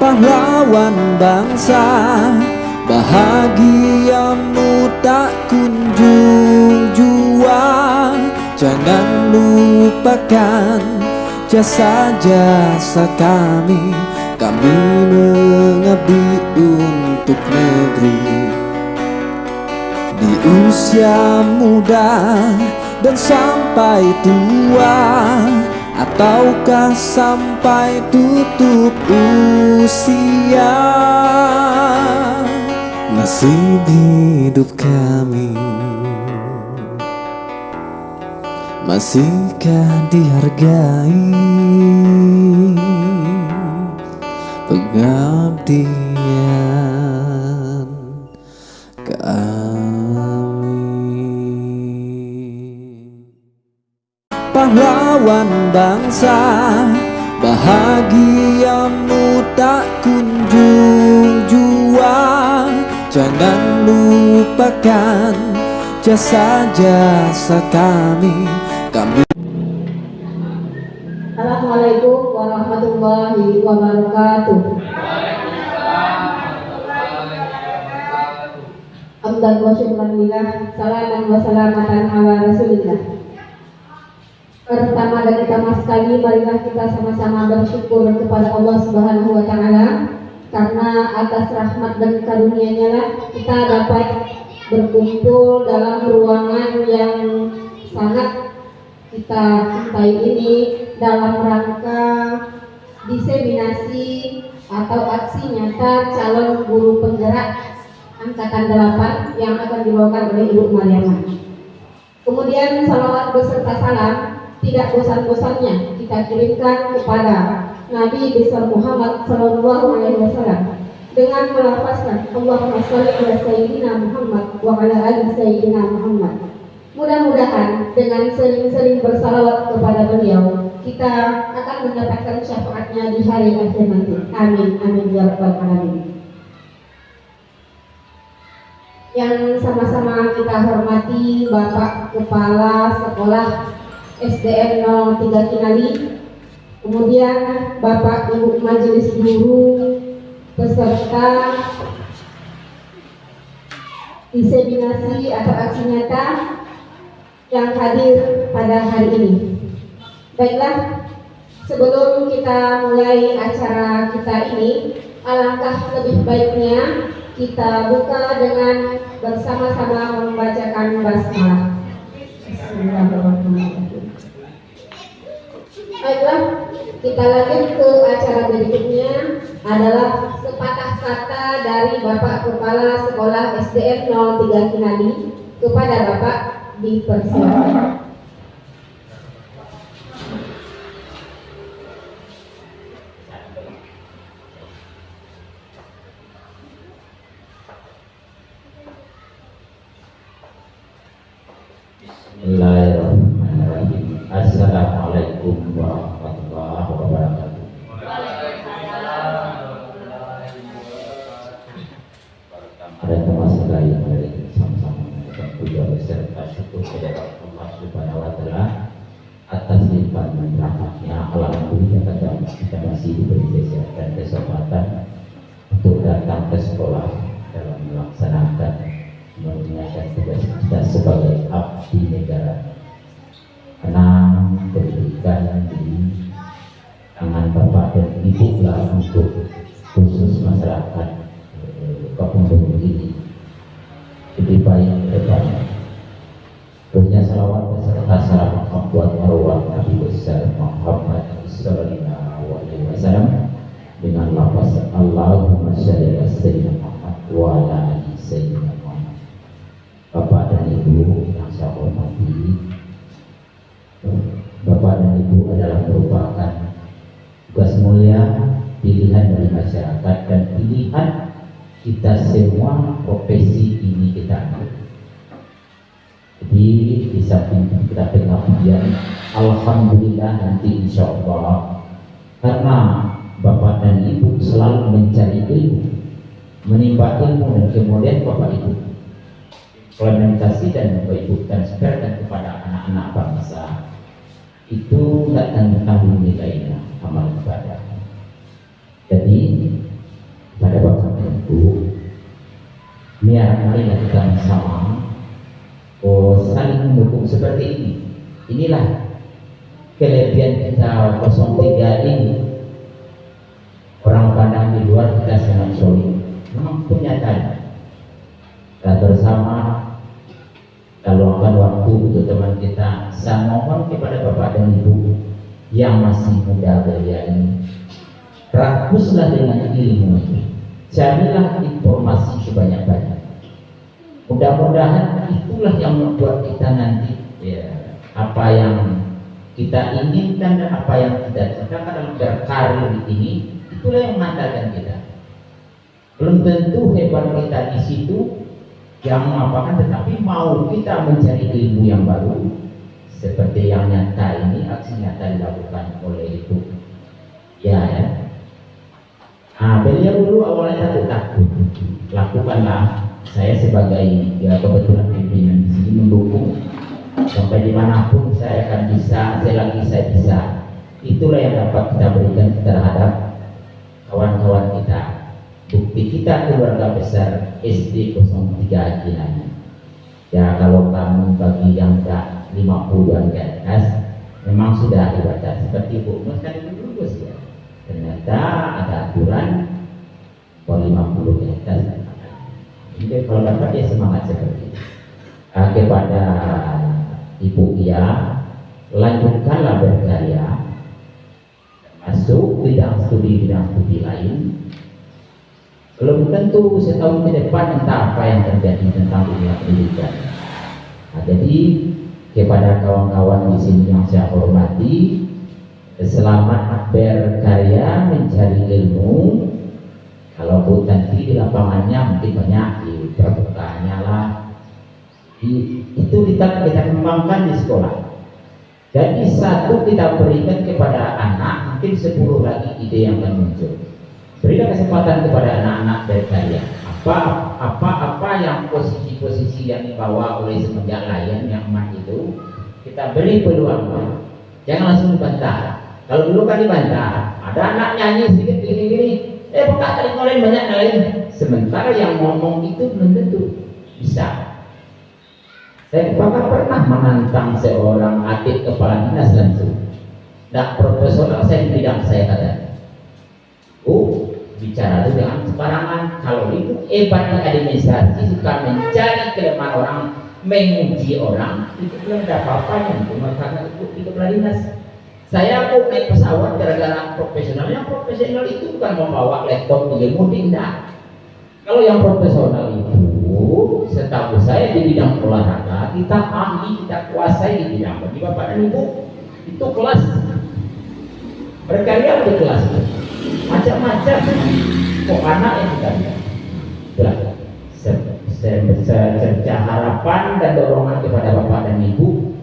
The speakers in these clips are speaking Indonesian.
pahlawan bangsa, bahagiamu tak kunjung jua. Jangan lupakan jasa-jasa kami mengabdi untuk negeri. Di usia muda dan sampai tua, ataukah sampai tutup usia, nasib hidup kami masihkah dihargai pengabdian kami? Pahlawan bangsa, bahagiamu tak kunjung jua. Jangan lupakan jasa-jasa kami. Assalamualaikum warahmatullahi wabarakatuh. Hamdan wa syukran lillah, salaman wa salamatan ala rasulillah. Pertama dan utama sekali, marilah kita sama-sama bersyukur kepada Allah Subhanahu wa Ta'ala, karena atas rahmat dan karunia-Nya lah kita dapat berkumpul dalam ruangan yang sangat kita cintai ini dalam rangka diseminasi atau aksi nyata calon guru penggerak angkatan 8 yang akan dibawakan oleh Ibu Mariamah. Kemudian salawat beserta salam tidak bosan-bosannya kita kirimkan kepada Nabi besar Muhammad Sallallahu Alaihi Wasallam dengan melafazkan Allahumma sholli ala Sayyidina Muhammad wa ala ali Sayyidina Muhammad. Mudah-mudahan dengan sering-sering bersalawat kepada beliau, kita akan mendapatkan syafaatnya di hari akhir nanti. Amin, amin ya rabbal alamin. Yang sama-sama kita hormati Bapak Kepala Sekolah SDN 03 Kinali, kemudian Bapak Ibu Majelis Guru, peserta diseminasi atau aksi nyata yang hadir pada hari ini. Baiklah, sebelum kita mulai acara kita ini, alangkah lebih baiknya kita buka dengan bersama-sama membacakan basmalah. Bismillahirrahmanirrahim. Baiklah, kita lanjut ke acara berikutnya adalah sepatah kata dari Bapak Kepala Sekolah SDN 03 Kinali. Kepada Bapak dipersilakan. Bismillahirrahmanirrahim. Assalamualaikum warahmatullahi wabarakatuh. Para teman sekalian, mari sama-sama mengucapkan puja beserta syukur kepada Allah Subhanahu wa Ta'ala atas limpahan rahmatnya. Alhamdulillah kita masih diberi kesehatan, kesempatan untuk datang ke sekolah dalam melaksanakan menunaikan tugas kita sebagai abdi negara. Karena pendidikan di tangan Bapak dan Ibu lah untuk khusus masyarakat kampung ini lebih baik ke depan. Punya salawat beserta salam buat arwah Nabi besar Muhammad sallallahu alaihi wasallam dengan lafaz Allahumma sholli ala sayyidina Muhammad wa ala ali sayyidina Muhammad. Bapak dan Ibu yang saya hormati, Bapak dan Ibu adalah merupakan tugas mulia, pilihan dari masyarakat dan pilihan kita semua. Profesi ini kita ambil. Jadi di samping kita pengabdian, alhamdulillah nanti insya Allah, karena Bapak dan Ibu selalu mencari ilmu, menimba ilmu, dan kemudian Bapak Ibu implementasi dan Bapak Ibu transferkan kepada anak-anak bangsa, itu tidak tanggung nilainya amal ibadah. Jadi tertentu, marilah kita bersama saling mendukung seperti ini. Inilah kelebihan kita 03 ini. Orang pandang di luar kita sangat solid, memang kenyataan. Kita bersama, kita luangkan waktu untuk teman kita. Saya mohon kepada Bapak dan Ibu yang masih muda belia ini, rakuslah dengan ilmu, carilah informasi sebanyak-banyak. Mudah-mudahan itulah yang membuat kita nanti apa yang kita inginkan dan apa yang kita cita dalam berkarir ini, itulah yang mengantarkan kita. Belum tentu hebat kita di situ yang mengapakan, tetapi mau kita mencari ilmu yang baru seperti yang nyata ini, aksi nyata dilakukan oleh itu beliau dulu awalnya takut, lakukanlah. Saya sebagai kebetulan pimpinan di sini mendukung sampai dimanapun saya akan bisa, selagi saya bisa. Itulah yang dapat kita berikan terhadap kawan-kawan kita. Bukti kita keluarga besar SD 03 Jinanya. Ya, kalau kamu bagi yang tak 50-an ke atas memang sudah dibaca seperti Bu Mus kan itu dulu ya. Ternyata ada aturan kalau 50 ke atas. Jadi kalau dapat ya semangat seperti itu. Kepada Ibu Ia, lanjutkanlah berkarya, masuk bidang studi lain. Belum tentu setahun ke depan entah apa yang terjadi tentang dunia pendidikan. Jadi kepada kawan-kawan di sini yang saya hormati, selamat berkarya mencari ilmu. Kalau nanti di lapangannya mungkin banyak di pertukarannya lah. Itu kita kembangkan di sekolah. Jadi satu kita berikan kepada anak, mungkin 10 lagi ide yang akan muncul. Berikan kesempatan kepada anak-anak berkarya. Apa yang posisi-posisi yang dibawa oleh semenjak lain yang emas itu, kita beri peluang. Jangan langsung dibantah. Kalau dulu kan dibantah, ada anak nyanyi sedikit gini-gini, bekas tadi lain banyak lain. Sementara yang ngomong itu belum tentu bisa. Saya bahkan pernah menantang seorang adik kepala dinas langsung. Tidak profesional saya di bidang saya kata. Bicara itu jangan sembarangan. Kalau itu hebat di administrasi, suka mencari kelemahan orang, menguji orang, itu belum ada apa-apanya. Cuma karena itu kepala dinas. Saya mau naik pesawat gara-gara profesional. Yang profesional itu bukan membawa laptop di mudik, tidak. Kalau yang profesional itu, setahu saya di bidang olahraga, kita ahli, kita kuasai di bidang. Bagi Bapak dan Ibu, itu kelas berkarya di kelas macam-macam. Kok anak yang berkarya? Itulah secerca harapan dan dorongan kepada Bapak dan Ibu,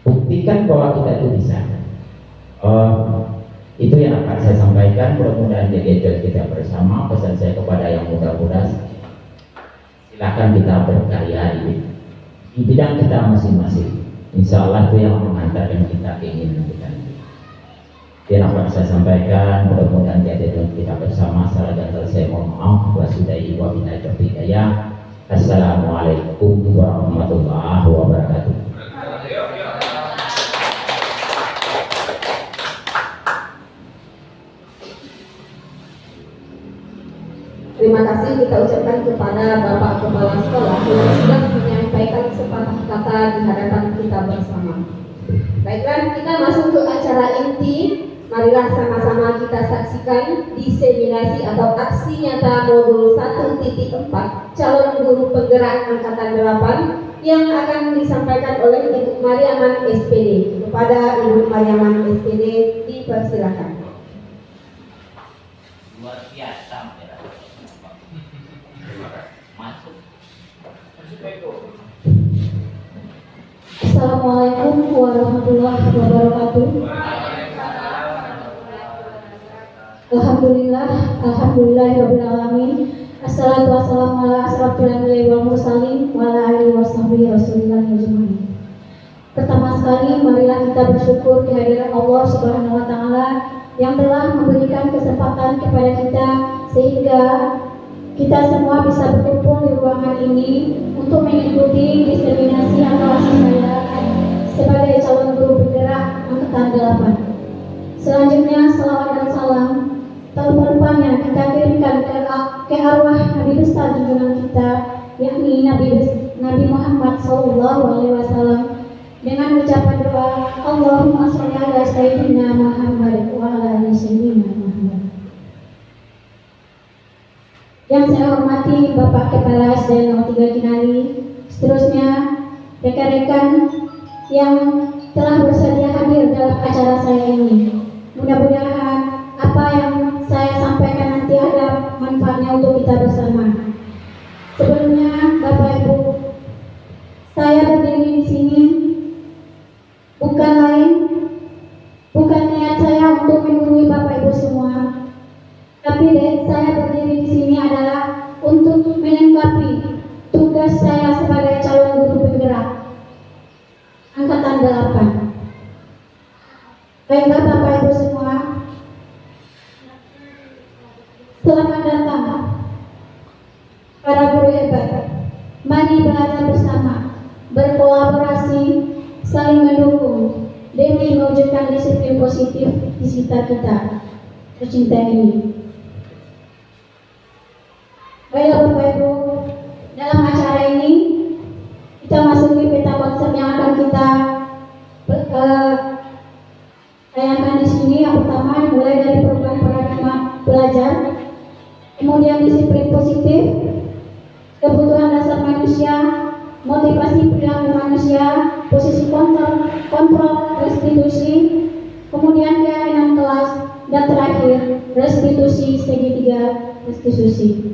buktikan bahwa kita itu bisa. Itu yang akan saya sampaikan. Mudah-mudahan jadi kita bersama. Pesan saya kepada yang muda-muda, silakan kita berkarya di bidang kita masing-masing. Insya Allah itu yang mengantarkan kita keinginan kita. Yang akan saya sampaikan, mudah-mudahan jadi kita bersama. Salah dan saya mohon maaf. Wassalamualaikum warahmatullahi wabarakatuh. Assalamualaikum warahmatullahi wabarakatuh. Terima kasih kita ucapkan kepada Bapak Kepala Sekolah yang sudah menyampaikan sepatah kata di hadapan kita bersama. Baiklah, kita masuk ke acara inti. Marilah sama-sama kita saksikan diseminasi atau aksi nyata modul 1.4 calon guru penggerak angkatan 8 yang akan disampaikan oleh Ibu Mariaman SPD. Kepada Ibu Mariaman SPD dipersilakan. Luar biasa. Assalamualaikum warahmatullahi wabarakatuh. Alhamdulillahirabbil alamin. Assalatu wassalamu ala asrofil anbiya'i wal mursalin wa ala alihi washabbihi rasulillah ajmain. Pertama sekali marilah kita bersyukur kehadiran Allah Subhanahu wa taala yang telah memberikan kesempatan kepada kita sehingga kita semua bisa berkumpul di ruangan ini untuk mengikuti diseminasi aklamasi saya sebagai calon guru penggerak angkatan 8. Selanjutnya, salawat dan salam tak lupa-lupanya kita kirimkan ke arwah Nabi besar junjungan kita, yakni Nabi Muhammad SAW, dengan ucapan doa Allahumma sholli ala sayyidina Muhammad wa ala ali sayyidina Muhammad. Yang saya hormati Bapak Kepala SDN 03 Kinali, seterusnya rekan-rekan yang telah bersedia hadir dalam acara saya ini. Mudah-mudahan apa yang saya sampaikan nanti ada manfaatnya untuk kita bersama. Sebelumnya, Bapak Ibu, saya berdiri di sini bukan niat saya untuk menggurui Bapak Ibu semua, tapi saya berdiri di sini adalah untuk melengkapi tugas saya sebagai calon guru penggerak angkatan 8. Baiklah Bapak Ibu semua, selamat datang para guru hebat. Mari belajar bersama, berkolaborasi, saling mendukung demi mewujudkan disiplin positif di sekitar kita tercinta ini. Baiklah Bapak Ibu, dalam acara ini kita masuki peta konsep yang akan kita tayangkan di sini. Yang pertama, mulai dari perubahan paradigma belajar, kemudian disiplin positif, kebutuhan dasar manusia, motivasi perilaku manusia, posisi kontrol restitusi, kemudian keyakinan kelas, dan terakhir restitusi segitiga restitusi.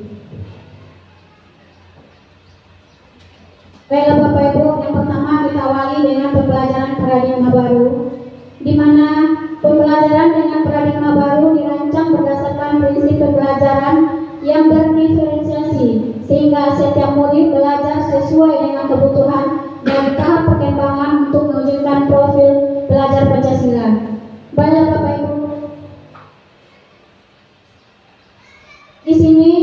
Baiklah Bapak Ibu, yang pertama kita awali dengan pembelajaran paradigma baru, di mana pembelajaran dengan paradigma baru dirancang berdasarkan prinsip pembelajaran yang berdiferensiasi, sehingga setiap murid belajar sesuai dengan kebutuhan dan tahap perkembangan untuk mewujudkan profil belajar Pancasila. Baiklah Bapak Ibu, di sini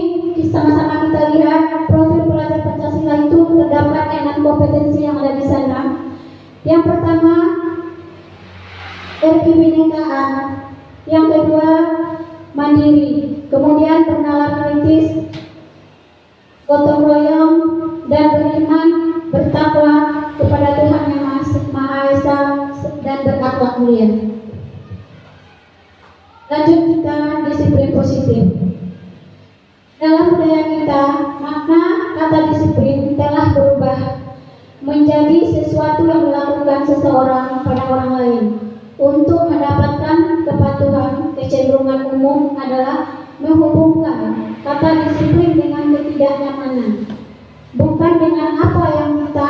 sama-sama kita lihat profil belajar Pancasila itu terdapat 6 kompetensi yang ada di sana. Yang pertama, kebinekaan. Yang kedua, mandiri. Kemudian bernalar kritis, gotong royong, dan beriman, bertakwa kepada Tuhan Yang Maha Esa, dan berakhlak mulia. Lanjut kita disiplin positif. Dalam budaya kita, makna kata disiplin telah berubah menjadi sesuatu yang dilakukan seseorang pada orang lain untuk mendapatkan kepatuhan. Kecenderungan umum adalah menghubungkan kata disiplin dengan ketidaknyamanan, bukan dengan apa yang kita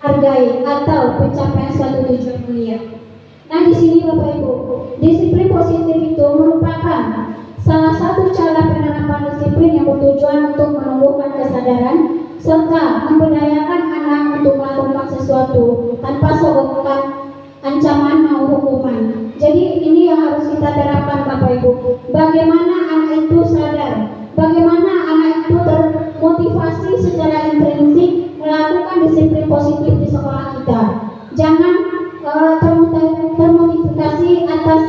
hargai atau pencapaian suatu tujuan mulia. Nah, di sini Bapak Ibu, disiplin positif itu merupakan salah satu cara penerapan disiplin yang bertujuan untuk menumbuhkan kesadaran serta memberdayakan anak untuk melakukan sesuatu tanpa sogokkan ancaman maupun hukuman. Jadi ini yang harus kita terapkan Bapak Ibu. Bagaimana anak itu sadar, bagaimana anak itu termotivasi secara intrinsik melakukan disiplin positif di sekolah kita. Jangan termotivasi atas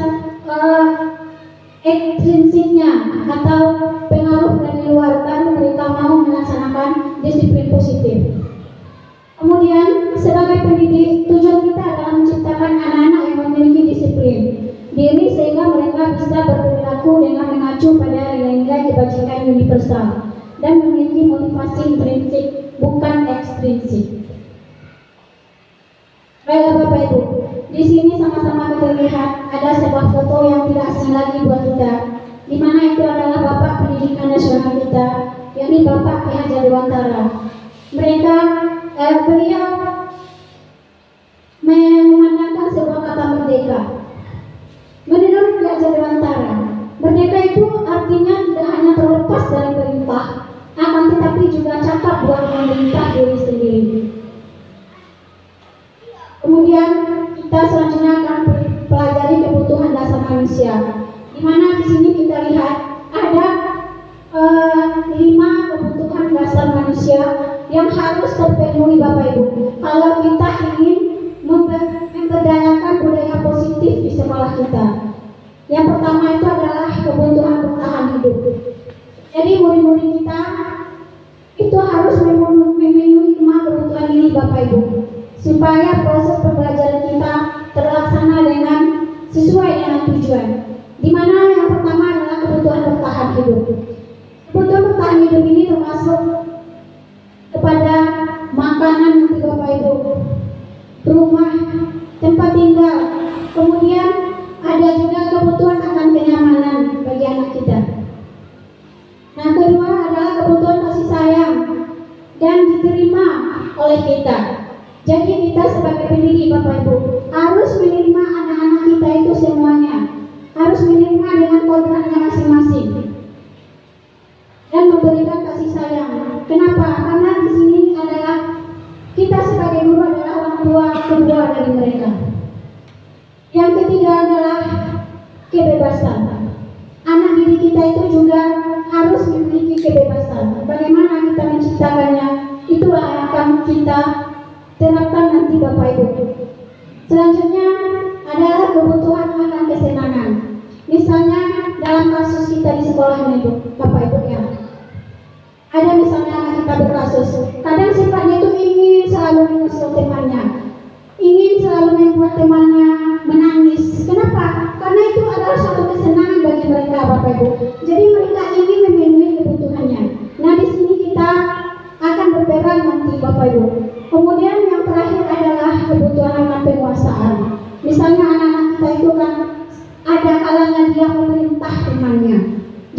ekstrinsiknya atau pengaruh dari luar baru mereka mau melaksanakan disiplin positif. Kemudian sebagai pendidik, tujuan kita adalah menciptakan anak-anak yang memiliki disiplin diri sehingga mereka bisa berperilaku dengan mengacu pada nilai-nilai kebajikan universal dan memiliki motivasi intrinsik bukan ekstrinsik. Baiklah Bapak Ibu, di sini sama-sama kita lihat ada sebuah foto yang tidak asing lagi buat kita, di mana itu adalah Bapak Pendidikan Nasional kita, yakni Bapak Ki Hajar Dewantara. Beliau memandangkan sebuah kata merdeka. Menurut Ki Hajar Dewantara, merdeka itu artinya tidak hanya terlepas dari perintah, akan tetapi juga cakap buat memerintah diri sendiri. Kemudian kita selanjutnya akan pelajari kebutuhan dasar manusia, di mana di sini kita lihat yang harus terpenuhi Bapak Ibu kalau kita ingin memberdayakan budaya positif di sekolah kita. Yang pertama itu adalah kebutuhan bertahan hidup. Jadi murid-murid kita itu harus memenuhi kebutuhan ini Bapak Ibu, supaya proses pembelajaran kita terlaksana dengan sesuai dengan tujuan. Di mana yang pertama adalah kebutuhan bertahan hidup. Kebutuhan bertahan hidup ini termasuk kepada makanan nanti Bapak Ibu, rumah, tempat tinggal, kemudian ada juga kebutuhan akan kenyamanan bagi anak kita. Nah, kedua adalah kebutuhan kasih sayang dan diterima oleh kita. Jadi kita sebagai pendidik Bapak Ibu harus menerima anak-anak kita itu semuanya, harus menerima dengan kodratnya masing-masing dan memberikan kasih sayang. Kenapa? Karena di sini adalah kita sebagai guru adalah orang tua kedua dari mereka. Yang ketiga adalah kebebasan. Anak didik kita itu juga harus memiliki kebebasan. Bagaimana kita menciptakannya, itulah yang akan kita terapkan nanti Bapak Ibu. Selanjutnya adalah kebutuhan akan kesenangan. Misalnya dalam kasus kita di sekolah ini Bapak Ibu ya, ada misalnya anak kita berkasus, kadang sifatnya itu ingin selalu menyusul temannya, ingin selalu membuat temannya menangis. Kenapa? Karena itu adalah suatu kesenangan bagi mereka Bapak Ibu. Jadi mereka ingin memenuhi kebutuhannya. Nah, di sini kita akan berperan nanti Bapak Ibu. Kemudian yang terakhir adalah kebutuhan akan penguasaan. Misalnya anak-anak kita itu kan ada kalanya dia memerintah temannya.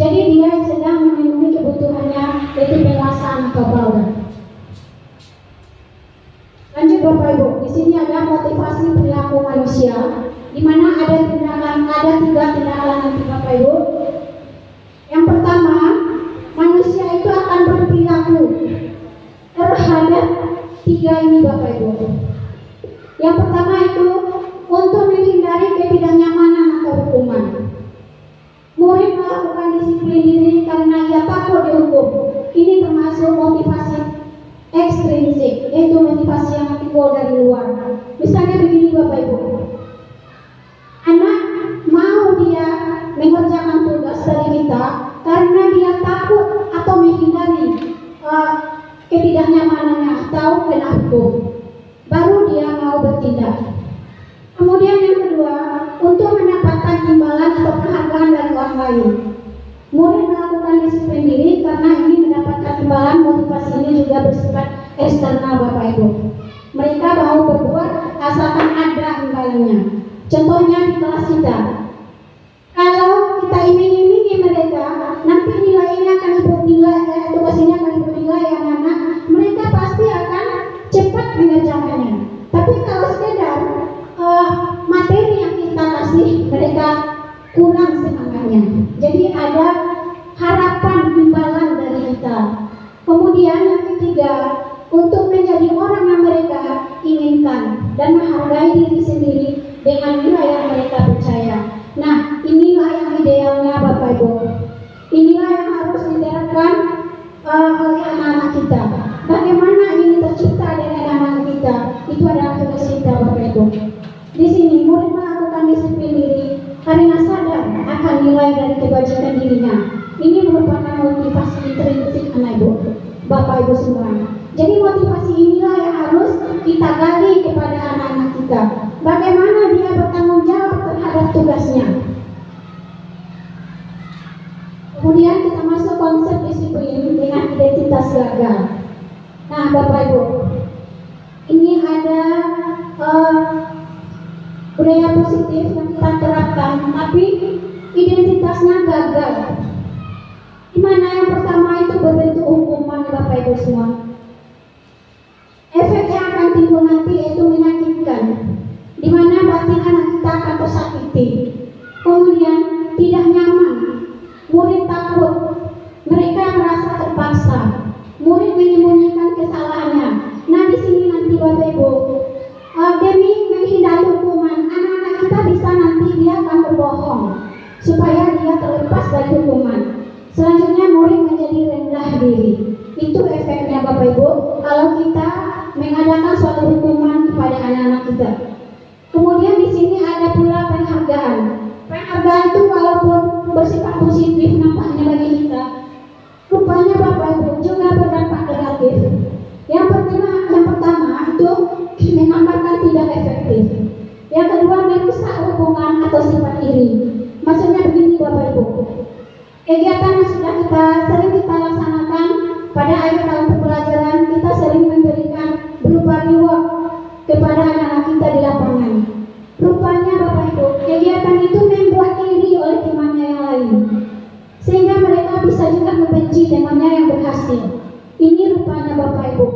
Jadi dia sedang memenuhi kebutuhannya, yaitu penguasaan atau power. Lanjut Bapak Ibu, di sini ada motivasi perilaku manusia, di mana ada tiga tindakan nanti Bapak Ibu. Yang pertama, manusia itu akan berperilaku terhadap tiga ini Bapak Ibu. Yang pertama itu untuk menghindari ketidaknyamanan atau hukuman. Murid melakukan disiplin diri karena ia takut dihukum. Ini termasuk motivasi ekstrinsik, yaitu motivasi yang timbul dari luar. Misalnya begini Bapak Ibu, anak mau dia mengerjakan tugas dari kita karena dia takut atau menghindari ketidaknyamanannya atau kena hukum, baru dia mau bertindak. Kemudian yang kedua, untuk mendapatkan imbalan atau penghargaan dari orang lain. Murid melakukan disiplin diri karena ingin mendapatkan imbalan. Motivasi ini juga bersifat eksternal Bapak Ibu. Mereka mau berbuat asalkan ada imbalannya. Contohnya di kelas kita, kalau kita iming-imingi mereka, nanti nilainya akan tugas ini akan bernilai anak-anak, mereka pasti akan cepat mengerjakannya. Tapi kalau sekedar materi yang kita kasih, mereka kurang semangatnya. Jadi ada harapan imbalan dari kita. Kemudian yang ketiga, untuk menjadi orang yang mereka inginkan dan menghargai diri sendiri dengan nilai yang mereka percaya. Nah, inilah yang idealnya Bapak Ibu. Inilah yang harus diterapkan oleh anak-anak kita. Bagaimana ini tercipta dari anak-anak kita? Itu adalah tugas kita Bapak Ibu. Di sini murid melakukan disiplin diri karena sadar akan nilai dari kebajikan dirinya. Ini merupakan motivasi intrinsik anak Ibu, Bapak Ibu semua. Jadi motivasi inilah yang harus kita gali kepada anak-anak kita. Bagaimana dia bertanggung jawab terhadap tugasnya. Kemudian kita masuk konsep disiplin dengan identitas gagal. Nah Bapak Ibu, ini ada budaya positif yang kita terapkan, tapi identitasnya gagal. Dimana yang pertama itu berbentuk hukuman Bapak Ibu semua. Efek yang akan timbul nanti yaitu menyakitkan, dimana batin anak kita akan tersakiti. Kemudian tidak nyaman, murid takut, mereka merasa terpaksa, murid menyembunyikan kesalahannya. Nah di sini nanti Bapak Ibu, demi menghindari hukuman, anak-anak kita bisa nanti dia akan berbohong supaya dia terlepas dari hukuman. Selanjutnya murid menjadi rendah diri. Itu efeknya Bapak Ibu kita. Kemudian di sini ada pula penghargaan. Penghargaan itu walaupun bersifat positif nampaknya bagi kita, rupanya Bapak Ibu juga berdampak negatif. Yang pertama itu menggambarkan tidak efektif. Yang kedua merusak hubungan atau sifat iri. Maksudnya begini Bapak Ibu, kegiatan yang sudah sering kita laksanakan pada akhir tahun pembelajaran, kita sering memberikan berupa reward kepada anak-anak kita di lapangan. Rupanya Bapak Ibu, kegiatan itu membuat iri oleh temannya yang lain, sehingga mereka bisa juga membenci temannya yang berhasil. Ini rupanya Bapak Ibu.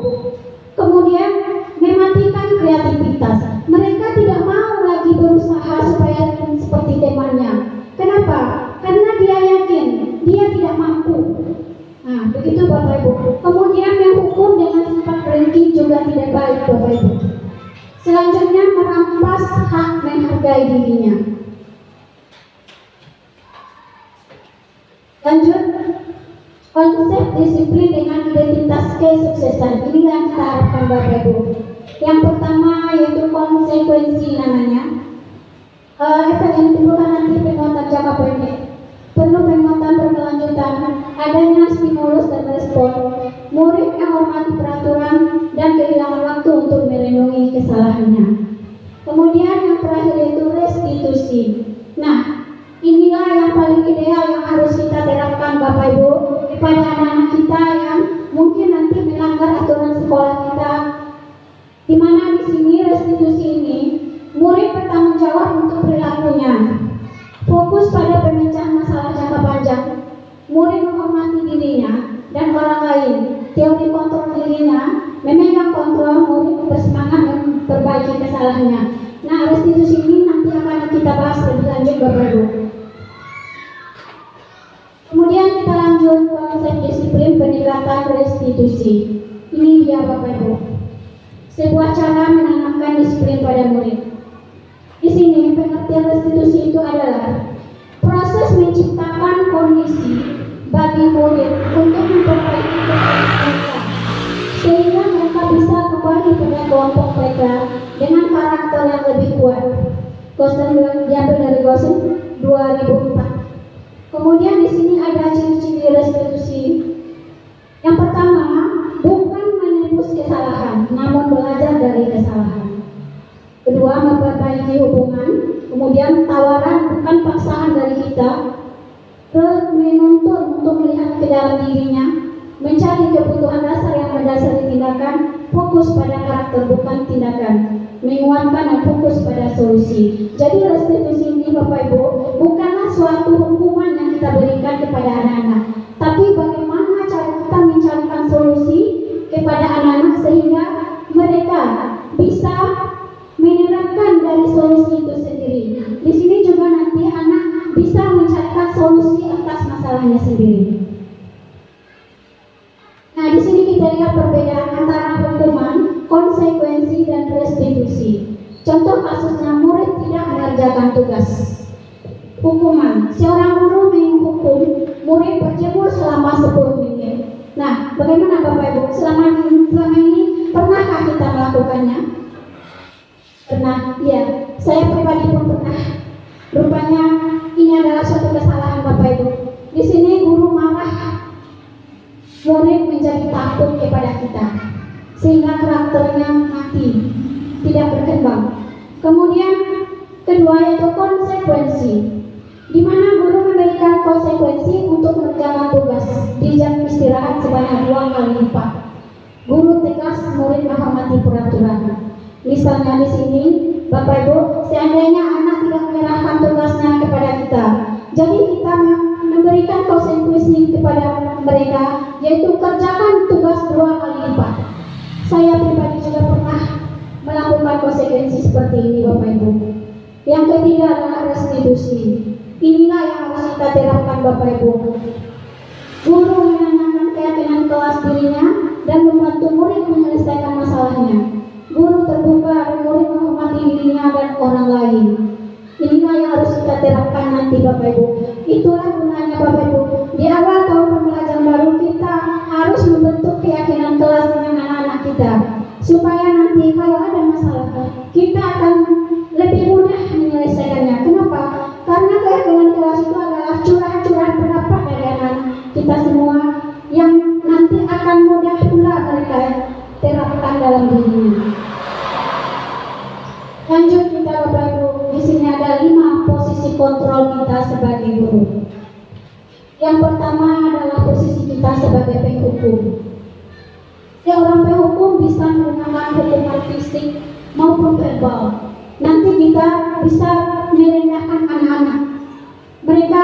Kemudian mematikan kreativitas. Mereka tidak mau lagi berusaha supaya seperti temannya. Kenapa? Karena dia yakin dia tidak mampu. Nah, begitu Bapak Ibu. Kemudian menghukum dengan sifat ranking juga tidak baik Bapak Ibu. Selanjutnya merampas hak menghargai dirinya. Lanjut, konsep disiplin dengan identitas kesuksesan. Ini yang kita harapkan Bapak Ibu. Yang pertama yaitu konsekuensi namanya. Efek yang ditimbulkan nanti penguatan jangka pendek. Perlu penguatan berkelanjutan, adanya stimulus dan respon, murid yang menghormati peraturan dan kehilangan waktu untuk merenungi kesalahannya. Kemudian yang terakhir yaitu restitusi. Nah, inilah yang paling ideal yang harus kita terapkan Bapak Ibu kepada anak-anak kita yang mungkin nanti melanggar aturan sekolah kita. Di mana di sini restitusi ini murid bertanggung jawab untuk perilakunya. Fokus pada pemecahan masalah jangka panjang. Murid menghormati dirinya dan orang lain. Teori kontrol dirinya, memegang kontrol, murid bersemangat memperbaiki kesalahannya. Nah, restitusi ini nanti akan kita bahas lebih lanjut Bapak Ibu. Kemudian kita lanjut konsep disiplin pendekatan restitusi. Ini dia Bapak Ibu. Sebuah cara menanamkan disiplin pada murid. Di sini pengertian restitusi itu adalah proses menciptakan kondisi bagi murid untuk memperbaiki kesalahan mereka, sehingga mereka bisa kembali pada kelompok mereka dengan karakter yang lebih kuat. Gosen diambil dari Gosen 2004. Kemudian di sini ada ciri-ciri restitusi. Yang pertama, bukan menebus kesalahan, namun belajar dari kesalahan. Kedua, memperbaiki hubungan. Kemudian tawaran bukan paksaan dari kita. Menuntut untuk melihat ke dalam dirinya, mencari kebutuhan dasar yang mendasari tindakan, fokus pada karakter bukan tindakan, menguatkan dan fokus pada solusi. Jadi restitusi ini Bapak Ibu bukanlah suatu hukuman yang kita berikan kepada anak-anak, tapi bagaimana cara kita mencarikan solusi kepada anak-anak sehingga mereka bisa menerapkan dari solusi itu sendiri. Di sini juga nanti anak bisa mencarikan solusi atas masalahnya sendiri. Nah, di sini kita lihat perbedaan antara hukuman, konsekuensi, dan restitusi. Contoh kasusnya murid tidak mengerjakan tugas. Hukuman, seorang guru menghukum murid berjemur selama 10 menit. Nah, bagaimana Bapak Ibu? Selama ini pernahkah kita melakukannya? Pernah, ya. Saya pribadi pun pernah. Rupanya ini adalah suatu kesalahan Bapak Ibu. Di sini guru marah, murid menjadi takut kepada kita, sehingga karakternya mati, tidak berkembang. Kemudian kedua yaitu konsekuensi, di mana guru memberikan konsekuensi untuk mengerjakan tugas di jam istirahat sebanyak 2 kali lipat. Guru tegas, murid menghormati peraturan. Misalnya di sini, Bapak Ibu, seandainya anak tidak menyerahkan tugasnya kepada kita, jadi kita memberikan konsekuensi kepada mereka, yaitu kerjakan tugas 2 kali lipat. Saya pribadi juga pernah melakukan konsekuensi seperti ini, Bapak Ibu. Yang ketiga adalah restitusi. Inilah yang harus kita terapkan, Bapak Ibu. Guru menanyakan keyakinan kelas dirinya dan membantu murid menyelesaikan masalahnya. Guru terbuka dan murid menghormati dirinya dan orang lain. Inilah yang harus kita terapkan nanti Bapak Ibu. Itulah gunanya Bapak Ibu. Di awal tahun pembelajaran baru kita harus membentuk keyakinan kelas dengan anak-anak kita, supaya nanti kalau ada masalah kita kita semua yang nanti akan mudah pula mereka terapkan dalam dirinya. Lanjut kita Bapak Ibu, di sini ada 5 posisi kontrol kita sebagai guru. Yang pertama adalah posisi kita sebagai penghukum. Seorang penghukum bisa menggunakan hukuman fisik maupun verbal. Nanti kita bisa merendahkan anak-anak. Mereka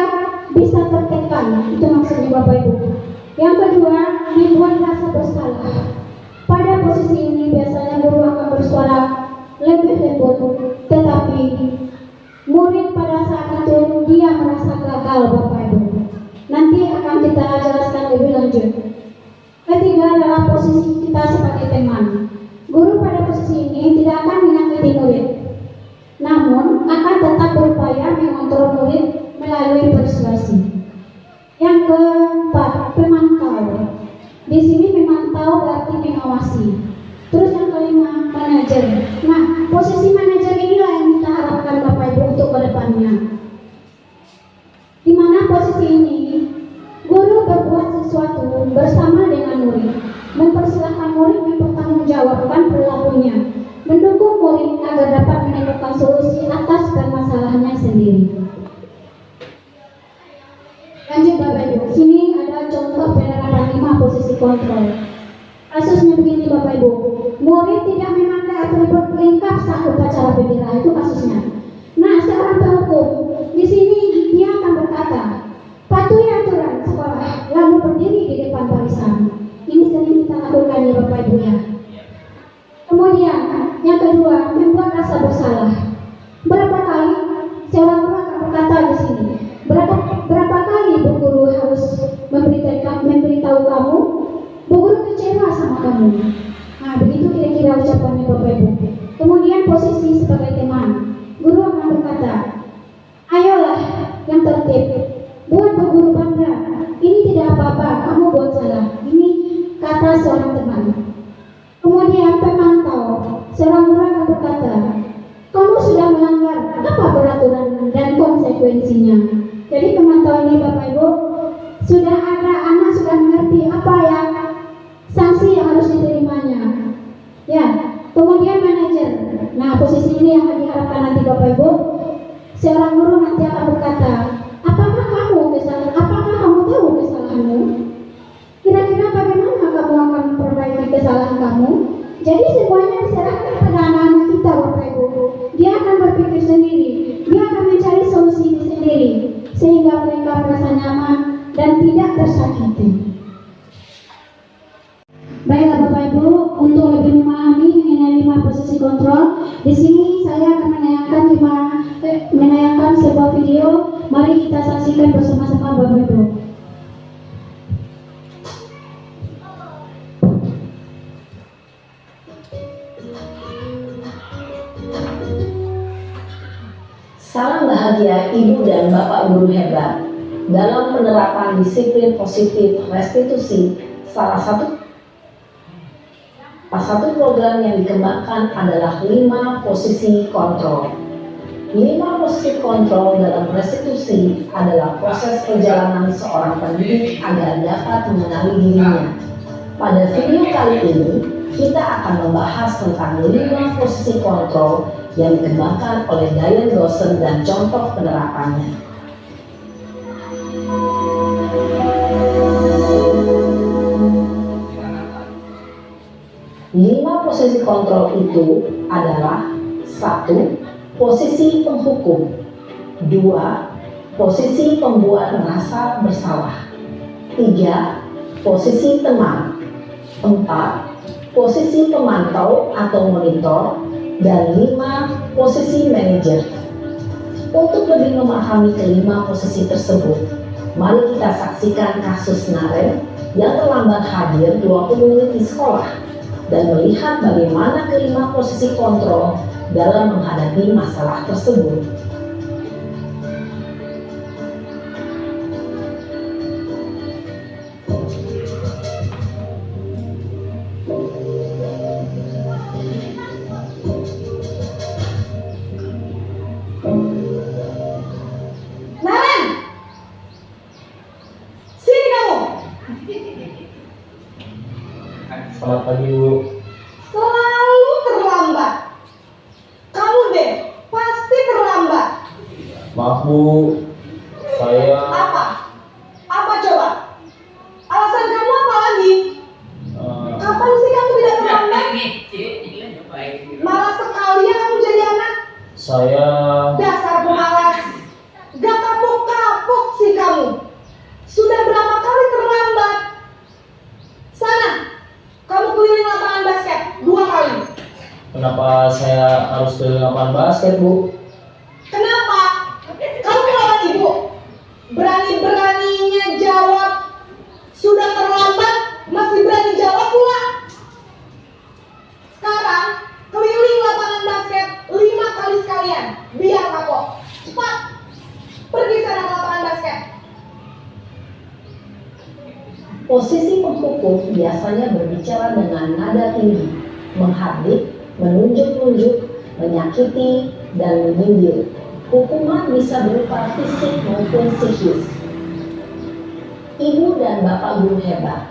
bisa tertekan, itu maksudnya Bapak Ibu. Yang kedua, membuat rasa bersalah. Pada posisi ini biasanya guru akan bersuara lebih lembut, tetapi murid pada saat itu dia merasa gagal Bapak Ibu. Nanti akan kita jelaskan lebih lanjut. Ketiga adalah posisi kita sebagai teman. Guru pada posisi ini tidak akan menyakiti murid, namun akan tetap berupaya mengontrol murid melalui persuasi. Yang keempat, pemantau. Di sini memantau berarti mengawasi. Terus yang kelima, manajer. Nah, posisi manajer inilah yang kita harapkan Bapak Ibu untuk kedepannya. Di mana posisi ini, guru berbuat sesuatu bersama dengan murid, mempersilahkan murid mempertanggungjawabkan perilakunya, mendukung murid agar dapat menemukan solusi atas permasalahannya sendiri. Lanjut Bapak Ibu, sini ada contoh penerapan 5 posisi kontrol. Kasusnya begini Bapak Ibu, murid tidak memakai atribut lengkap saat upacara bendera, itu kasusnya. Nah, seorang penghukum di sini dia akan berkata, patuhi aturan sekolah, lalu berdiri di depan barisan. Ini sering kita lakukan ya Bapak Ibu ya. Kemudian yang kedua, membuat rasa bersalah. Berapa kali seorang guru akan berkata di sini, berapa kali Bu Guru harus memberitahu kamu, Bu Guru kecewa sama kamu. Nah, begitu kira-kira ucapannya Bapak Ibu. Kemudian posisi sebagai teman, guru akan berkata, ayolah yang tertib, buat Bu Guru bangga. Ini tidak apa-apa, kamu buat salah. Ini kata seorang teman. Kemudian pemantau, seorang guru akan berkata, kamu sudah melanggar, apa peraturan dan konsekuensinya? Jadi pemantau ini Bapak Ibu, sudah ada anak sudah mengerti apa yang sanksi yang harus diterimanya. Ya, kemudian manajer. Nah, posisi ini yang diharapkan nanti Bapak Ibu, seorang guru nanti akan berkata, apakah kamu tahu kesalahanmu? Kira-kira bagaimana kamu akan memperbaiki kesalahan kamu? Jadi semuanya diserahkan pada anak-anak kita Bapak Ibu. Dia akan berpikir sendiri, dia akan mencari solusi sendiri, sehingga mereka merasa nyaman dan tidak tersakiti. Baiklah Bapak Ibu, untuk lebih memahami mengenai 5 posisi kontrol, di sini saya akan menayangkan sebuah video. Mari kita saksikan bersama-sama Bapak Ibu. Salam bahagia Ibu dan Bapak Guru hebat. Dalam penerapan disiplin positif restitusi, salah satu program yang dikembangkan adalah 5 posisi kontrol. 5 posisi kontrol dalam restitusi adalah proses perjalanan seorang pendidik agar dapat mengenali dirinya. Pada video kali ini, kita akan membahas tentang 5 posisi kontrol yang dikembangkan oleh Diane Dawson dan contoh penerapannya. Lima posisi kontrol itu adalah 1. Posisi penghukum, 2. Posisi pembuat merasa bersalah, 3. Posisi teman, 4. Posisi pemantau atau monitor, dan 5. Posisi manajer. Untuk lebih memahami kelima posisi tersebut, mari kita saksikan kasus Naren yang terlambat hadir 20 menit di sekolah dan melihat bagaimana kelima posisi kontrol dalam menghadapi masalah tersebut. Naren, sini kamu. Selamat pagi Bu. Selalu terlambat. Kamu deh, pasti terlambat. Maaf Bu, saya Apa? Apa coba? Alasan kamu apa lagi? Kapan sih kamu tidak terlambat? Malas sekali ya kamu jadi anak. saya Dasar pemalas. Gak kapok-kapok sih kamu. Sudah berapa kali terlambat? Sana, kamu keliling lapangan basket 2 kali. kenapa saya harus keliling lapangan basket Bu? Kenapa? Kamu melawan ibu. Berani-beraninya jawab. Sudah terlambat, masih berani jawab pula. Sekarang, keliling lapangan basket 5 kali sekalian. Biar kapok. Cepat. Pergi sana ke lapangan basket. Posisi penghukum biasanya berbicara dengan nada tinggi, menghardik, menunjuk-nunjuk, menyakiti, dan menyindir. Hukuman bisa berupa fisik maupun psikis. Ibu dan bapak guru hebat.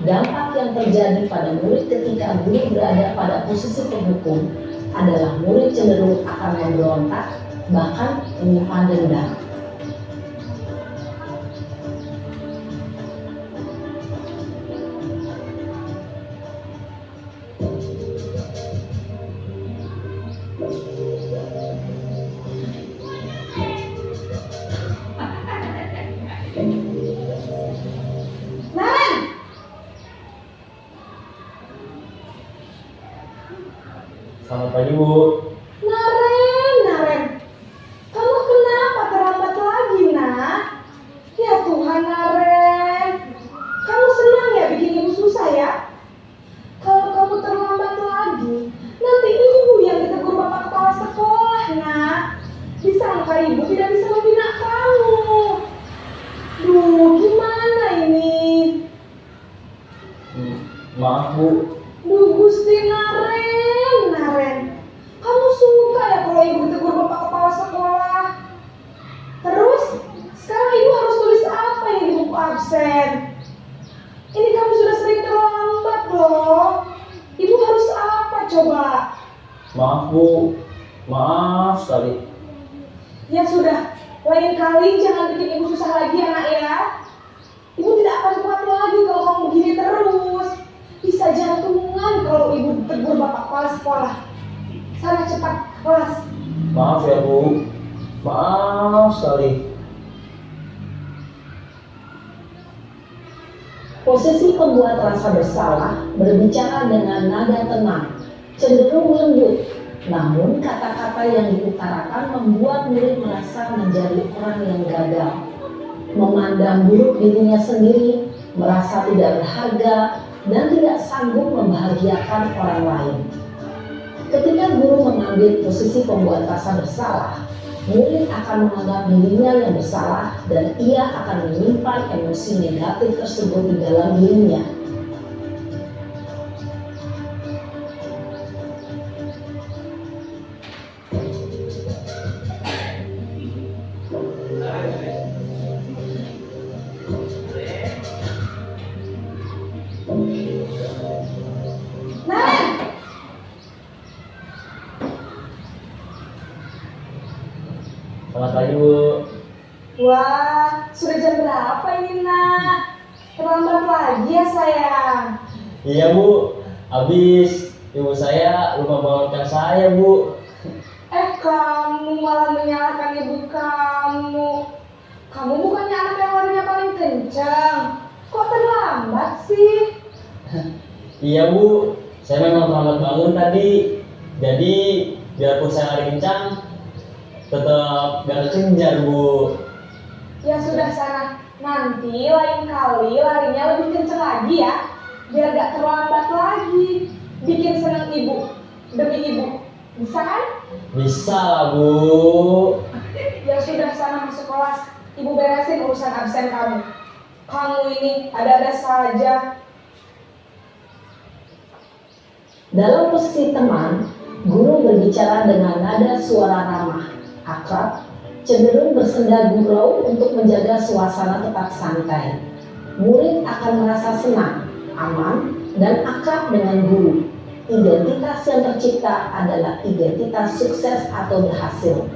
Dampak yang terjadi pada murid ketika guru berada pada posisi penghukum adalah murid cenderung akan memberontak, bahkan menyimpan dendam. Naren, Selamat pagi Bu. Naren, kamu kenapa terlambat lagi, nak? Ya Tuhan, Naren, kamu senang ya bikin ibu susah ya? Kalau kamu terlambat lagi, nanti ibu yang ditegur bapak kepala sekolah, nak. Disangka ibu tidak bisa membina kamu. Duh, gimana ini? Maaf Bu. Duh, Gusti Naren, kamu suka ya kalau ibu ditegur bapak kepala sekolah? Terus, sekarang ibu harus tulis apa yang di buku absen? Ini kamu sudah sering terlambat loh. Ibu harus apa coba? Maaf Bu. Maaf sekali. Ya sudah, lain kali jangan bikin ibu susah lagi ya, nak ya. Ibu tidak akan kuat lagi kalau kamu begini terus. Bisa jantungan kalau ibu tegur bapak kepala sekolah. Sana cepat ke kelas. Maaf ya Bu. Maaf sekali. Posisi pembuat rasa bersalah berbicara dengan nada tenang, cenderung lembut. Namun kata-kata yang diutarakan membuat murid merasa menjadi orang yang gagal, memandang buruk dirinya sendiri, merasa tidak berharga, dan tidak sanggup membahagiakan orang lain. Ketika guru mengambil posisi pembuat rasa bersalah, murid akan menganggap dirinya yang bersalah dan ia akan menyimpan emosi negatif tersebut di dalam dirinya. Naren, Selamat pagi Bu. wah, sudah jam berapa ini, nak? Terlambat lagi ya, sayang. Iya Bu. Habis ibu saya lupa bangunkan saya Bu. Kamu malah menyalahkan ibu kamu. Kamu bukannya anak yang larinya paling kencang. Kok terlambat sih? Iya Bu. Saya memang terlambat bangun tadi. Jadi biarpun saya lari kencang, tetap gak kejar Bu. Ya sudah sana. Nanti lain kali larinya lebih kencang lagi ya. Biar gak terlambat lagi. Bikin senang ibu. Demi ibu. Bisa kan? Bisa lah Bu. Ya sudah sana masuk kelas. Ibu beresin urusan absen kamu. Kamu ini ada-ada saja. Dalam posisi teman, guru berbicara dengan nada suara ramah, akrab, cenderung bersenda gurau untuk menjaga suasana tetap santai. Murid akan merasa senang, aman, dan akrab dengan guru. Identitas yang tercipta adalah identitas sukses atau berhasil.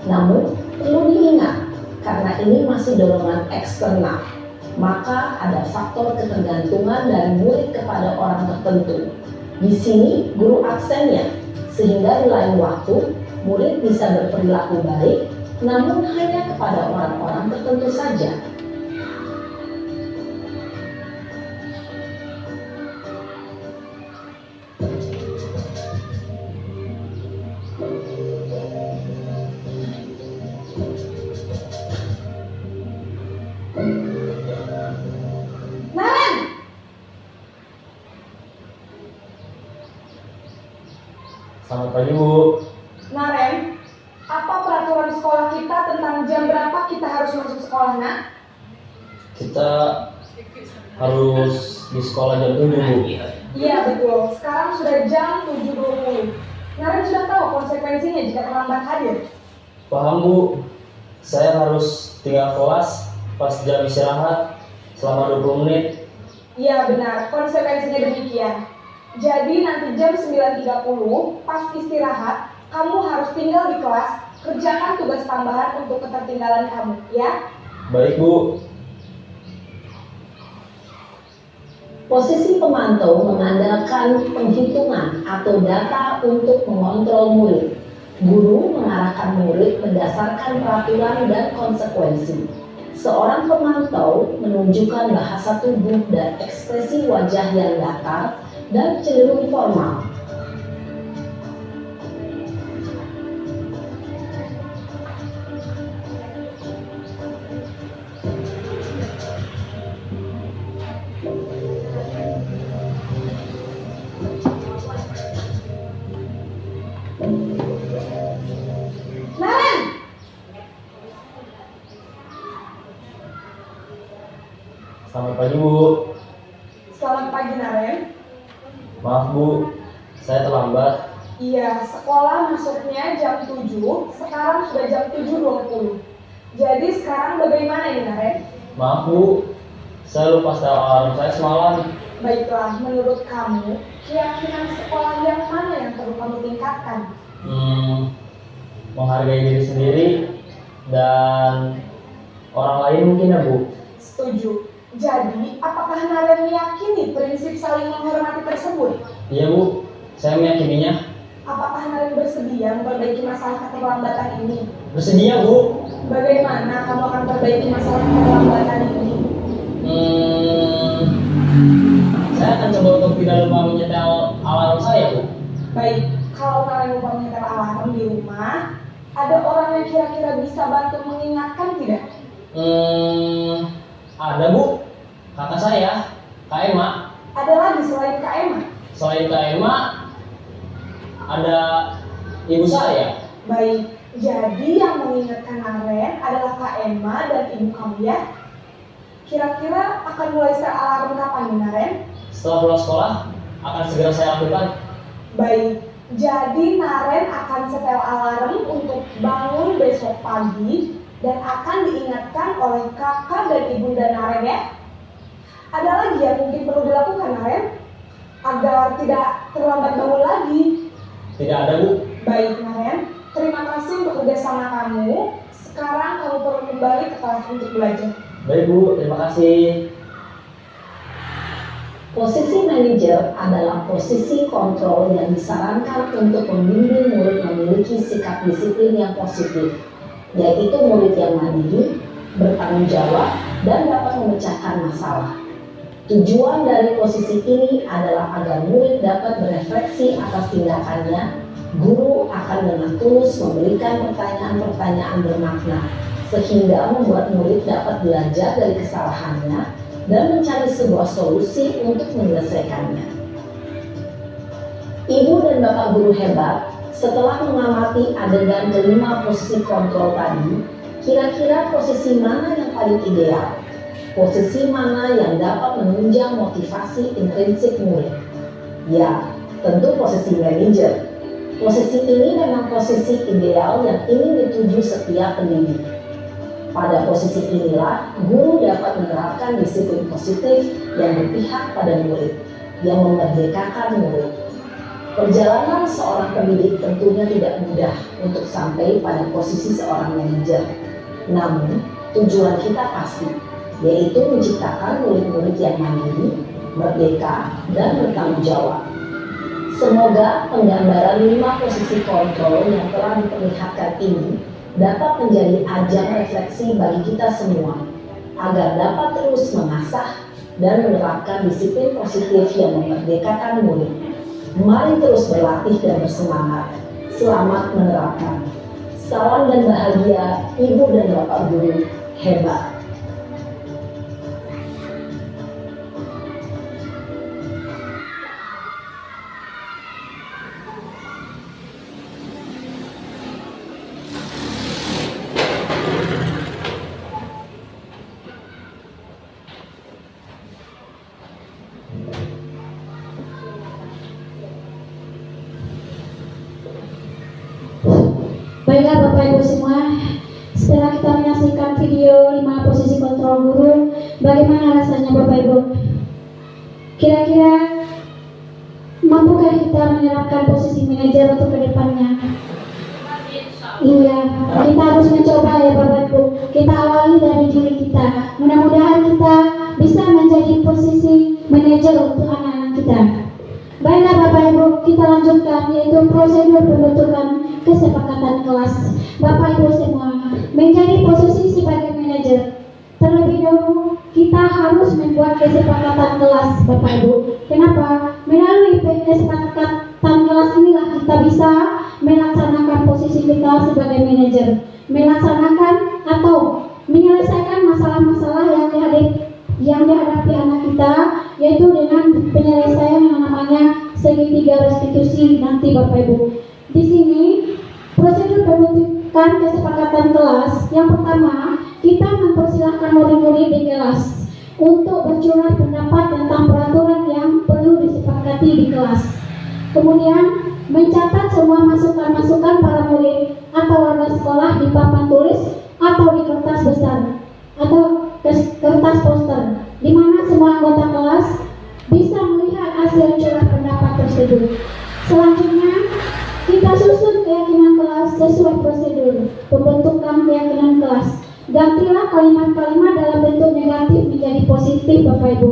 Namun, perlu diingat, karena ini masih dorongan eksternal, maka ada faktor ketergantungan dari murid kepada orang tertentu. Di sini, guru absennya, sehingga di lain waktu, murid bisa berperilaku baik, namun hanya kepada orang-orang tertentu saja. Naren, Selamat pagi Bu. Naren, apa peraturan sekolah kita tentang jam berapa kita harus masuk sekolah, nak? Kita harus di sekolah jam 7 Bu. Iya betul, sekarang sudah jam 7.20. Naren sudah tahu konsekuensinya jika terlambat hadir. Paham Bu, saya harus tinggal kelas pas jam istirahat selama 20 menit. Iya benar, konsekuensinya demikian. Jadi nanti jam 9.30 pas istirahat, kamu harus tinggal di kelas, kerjakan tugas tambahan untuk ketertinggalan kamu, ya? Baik Bu. Posisi pemantau mengandalkan penghitungan atau data untuk mengontrol murid. Guru mengarahkan murid berdasarkan peraturan dan konsekuensi. Seorang pemantau menunjukkan bahasa tubuh dan ekspresi wajah yang datar dan cenderung formal. Naren! Selamat pagi Bu. Selamat pagi, Naren. Maaf Bu, saya terlambat. Iya, sekolah masuknya jam 7, sekarang sudah jam 7.20. Jadi sekarang bagaimana ini, Naren? Maaf Bu, saya lupa setel alarm saya semalam. Baiklah, menurut kamu, keyakinan sekolah yang mana yang perlu kamu tingkatkan? Menghargai diri sendiri dan orang lain mungkin ya Bu. Setuju. Jadi, apakah Naren meyakini prinsip saling menghormati tersebut? Iya Bu, saya meyakininya. Apakah Naren bersedia memperbaiki masalah keterlambatan ini? Bersedia Bu. Bagaimana kamu akan perbaiki masalah keterlambatan ini? Saya akan coba untuk tidak lupa menyetel alarm saya Bu. Baik, kalau Naren lupa menyetel alarm di rumah, ada orang yang kira-kira bisa bantu mengingatkan tidak? Ada Bu, kakak saya, Kak Emma. Ada lagi selain Kak Emma? Selain Kak Emma, ada ibu saya. Baik, jadi yang mengingatkan Naren adalah Kak Emma dan ibu kamu ya? Kira-kira akan mulai setel alarm kapan nih, Naren? Setelah pulang sekolah, akan segera saya lakukan. Baik, jadi Naren akan setel alarm untuk bangun besok pagi dan akan diingatkan oleh kakak dan ibunda Naren ya. Ada lagi yang mungkin perlu dilakukan, Naren, agar tidak terlambat bangun lagi? Tidak ada Bu. Baik, Naren, terima kasih untuk kerjasama kamu. Sekarang kamu perlu kembali ke kelas untuk belajar. Baik Bu, terima kasih. Posisi manajer adalah posisi kontrol yang disarankan untuk membimbing murid memiliki sikap disiplin yang positif, yaitu murid yang mandiri, bertanggung jawab, dan dapat memecahkan masalah. Tujuan dari posisi ini adalah agar murid dapat berefleksi atas tindakannya. Guru akan dengan tulus memberikan pertanyaan-pertanyaan bermakna, sehingga membuat murid dapat belajar dari kesalahannya dan mencari sebuah solusi untuk menyelesaikannya. Ibu dan bapak guru hebat, setelah mengamati adegan kelima posisi kontrol tadi, kira-kira posisi mana yang paling ideal? Posisi mana yang dapat menunjang motivasi intrinsik murid? Ya, tentu posisi manajer. Posisi ini memang posisi ideal yang ingin dituju setiap pendidik. Pada posisi inilah, guru dapat menerapkan disiplin positif yang berpihak pada murid, yang memerdekakan murid. Perjalanan seorang pendidik tentunya tidak mudah untuk sampai pada posisi seorang manajer. Namun, tujuan kita pasti, yaitu menciptakan murid-murid yang mandiri, merdeka, dan bertanggung jawab. Semoga penggambaran 5 posisi kontrol yang telah diperlihatkan ini dapat menjadi ajang refleksi bagi kita semua, agar dapat terus mengasah dan menerapkan disiplin positif yang memerdekakan murid. Mari terus berlatih dan bersemangat. Selamat menerapkan. Salam dan bahagia, Ibu dan Bapak Guru hebat. Baiklah Bapak Ibu semua, setelah kita menyaksikan video 5 posisi kontrol guru, bagaimana rasanya Bapak Ibu? Kira-kira mampukah kita menerapkan posisi manajer untuk kedepannya? Iya, kita harus mencoba ya Bapak Ibu. Kita awali dari diri kita. Mudah-mudahan kita bisa menjadi posisi manajer untuk anak-anak kita. Baiklah Bapak Ibu, kita lanjutkan, yaitu prosedur pembentukan kesepakatan kelas. Bapak Ibu semua, menjadi posisi sebagai manajer, terlebih dahulu kita harus membuat kesepakatan kelas Bapak Ibu. Kenapa? Melalui kesepakatan kelas inilah kita bisa melaksanakan posisi kita sebagai manajer, melaksanakan atau menyelesaikan masalah-masalah yang dihadapi anak kita, yaitu dengan penyelesaian yang namanya segitiga restitusi nanti Bapak Ibu. Di sini prosedur pembentukan kesepakatan kelas. Yang pertama, kita mempersilahkan murid-murid di kelas untuk bercurah pendapat tentang peraturan yang perlu disepakati di kelas. Kemudian mencatat semua masukan-masukan para murid atau warga sekolah di papan tulis atau di kertas besar atau kertas poster, di mana semua anggota kelas bisa melihat hasil curah pendapat tersebut. Selanjutnya, kita susun keyakinan kelas sesuai prosedur pembentukan keyakinan kelas. Gantilah kalimat-kalimat dalam bentuk negatif menjadi positif Bapak Ibu.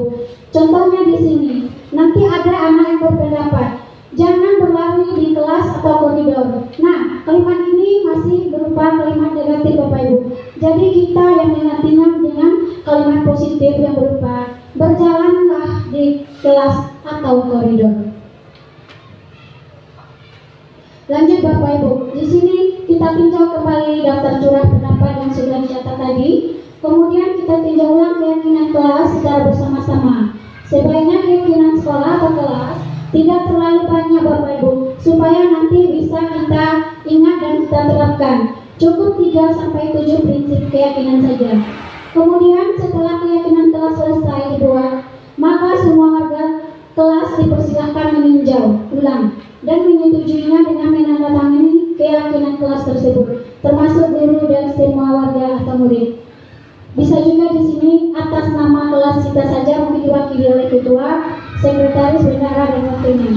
Contohnya di sini, nanti ada anak yang berpendapat, jangan berlari di kelas atau koridor. Nah, kalimat ini masih berupa kalimat negatif Bapak Ibu. Jadi kita yang menggantinya dengan kalimat positif yang berupa berjalanlah di kelas atau koridor. Lanjut Bapak Ibu, di sini kita tinjau kembali daftar curah pendapat yang sudah dicatat tadi. Kemudian kita tinjau ulang keyakinan kelas secara bersama-sama. Sebaiknya keyakinan sekolah atau kelas tidak terlalu banyak Bapak Ibu, supaya nanti bisa kita ingat dan kita terapkan. Cukup 3-7 prinsip keyakinan saja. Kemudian setelah keyakinan kelas selesai dibuat, maka semua warga kelas dipersilahkan meninjau ulang dan menyetujuinya dengan menandatangani keyakinan kelas tersebut, termasuk guru dan semua warga atau murid. Bisa juga di sini atas nama kelas kita saja, mungkin diwakili oleh ketua, sekretaris, bendahara, dan wakilnya.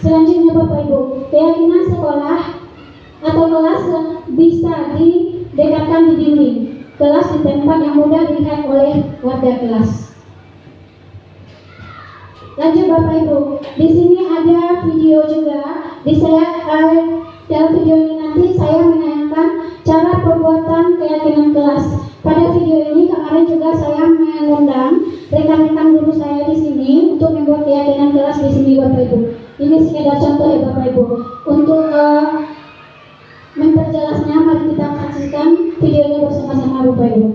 Selanjutnya Bapak Ibu, keyakinan sekolah atau kelas bisa didekatkan di dinding kelas di tempat yang mudah dilihat oleh warga kelas. Lanjut Bapak Ibu, di sini ada video juga. Dalam video ini nanti saya menayangkan cara pembuatan keyakinan kelas. Pada video ini kemarin juga saya mengundang rekan-rekan guru saya di sini untuk membuat keyakinan kelas di sini Bapak Ibu. Ini sekedar contoh ya Bapak Ibu. Untuk memperjelasnya, mari kita saksikan videonya bersama-sama Bapak Ibu.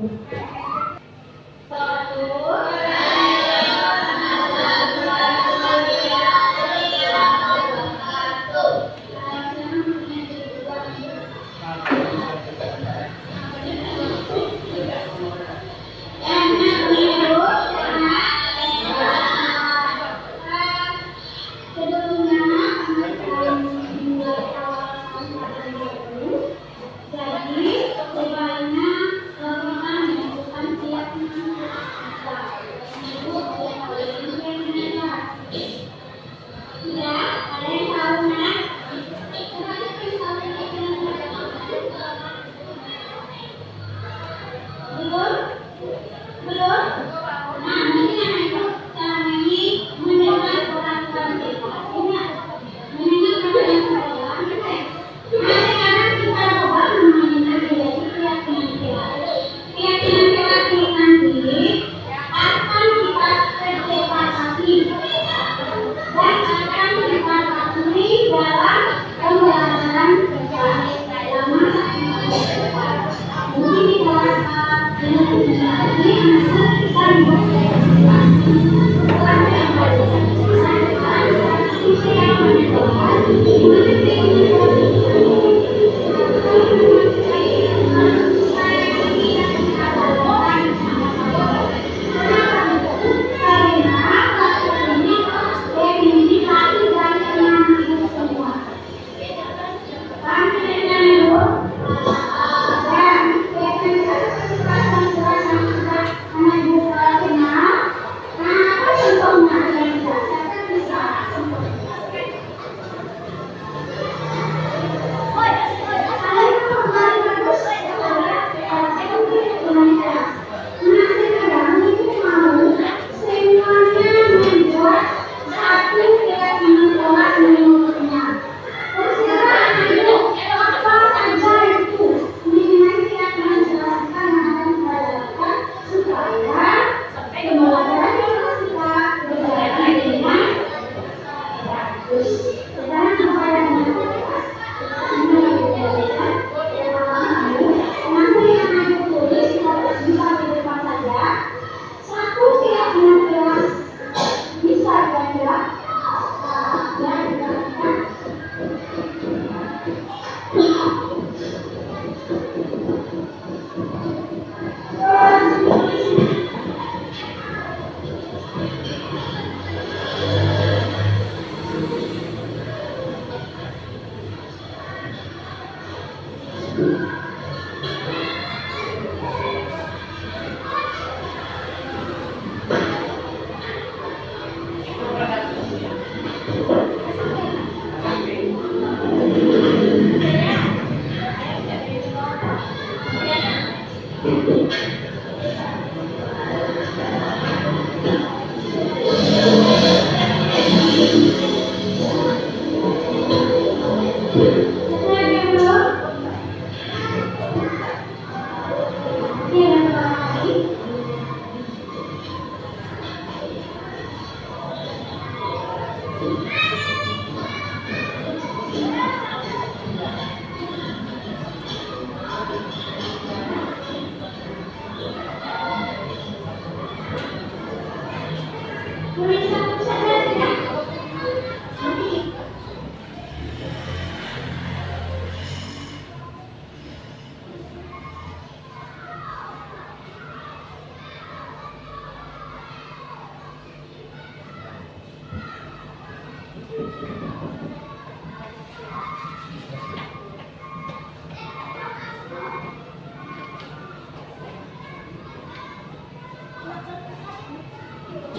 Jadi sebanyak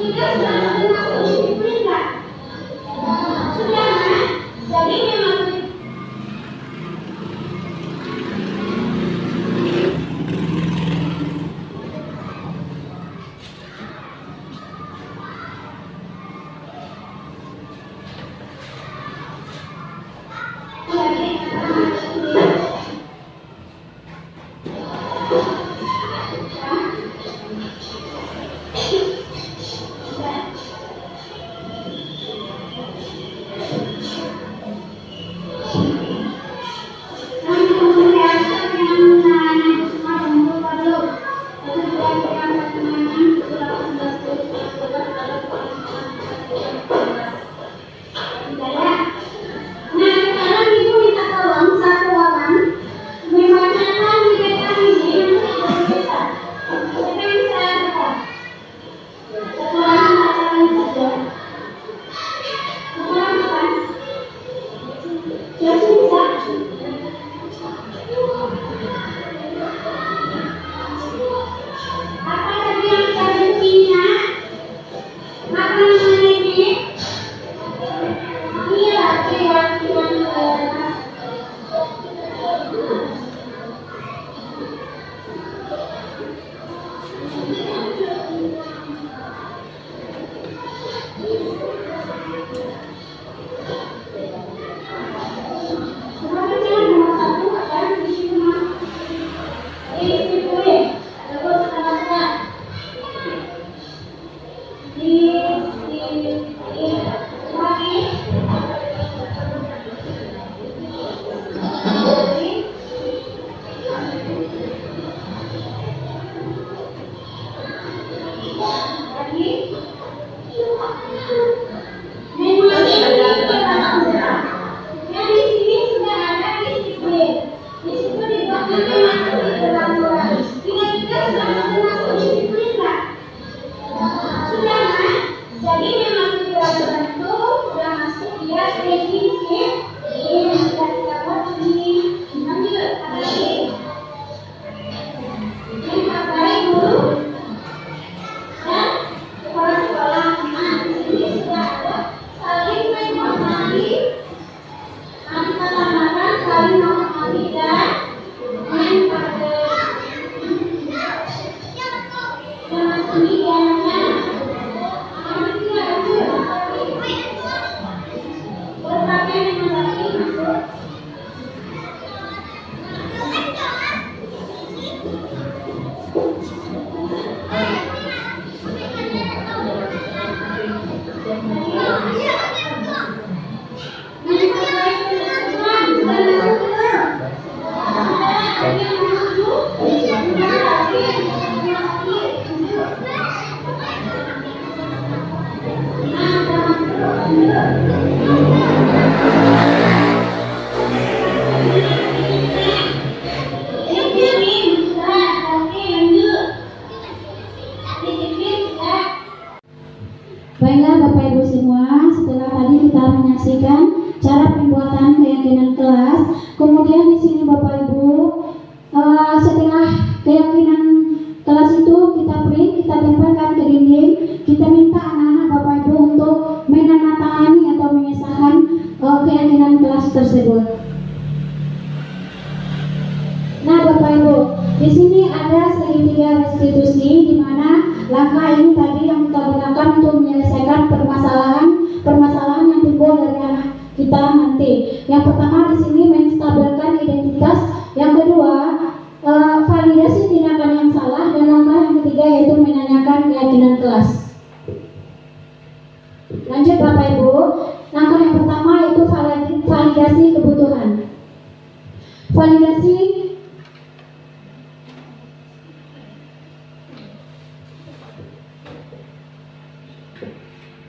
Kita sudah masuk disiplin nggak? Sudah kan? Jadi memang Baiklah Bapak Ibu semua, setelah tadi kita menyaksikan cara pembuatan keyakinan kelas, kemudian di sini Bapak Ibu, setelah keyakinan kelas itu kita print, kita tempelkan ke dinding, kita minta anak-anak Bapak Ibu untuk menandatangani atau mengesahkan keyakinan kelas tersebut. Nah Bapak Ibu, di sini ada segitiga restitusi, di mana langkah ini tadi yang kita gunakan untuk menyelesaikan permasalahan yang timbul dari anak kita nanti. Yang pertama di sini menstabilkan identitas, yang kedua validasi tindakan yang salah, dan langkah yang ketiga yaitu menanyakan keyakinan kelas. Lanjut Bapak Ibu, langkah yang pertama yaitu validasi kebutuhan. Validasi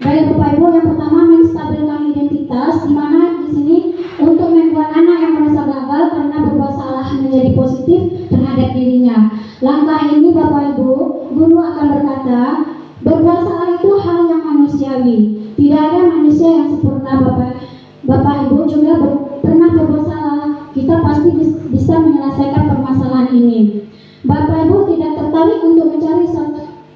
Baik Bapak Ibu, yang pertama menstabilkan identitas, di mana di sini untuk membuat anak yang merasa gagal karena berbuat salah menjadi positif terhadap dirinya. Langkah ini Bapak Ibu, guru akan berkata, berbuat salah itu hal yang manusiawi. Tidak ada manusia yang sempurna Bapak Ibu juga pernah berbuat salah. Kita pasti bisa menyelesaikan permasalahan ini. Bapak Ibu tidak tertarik untuk mencari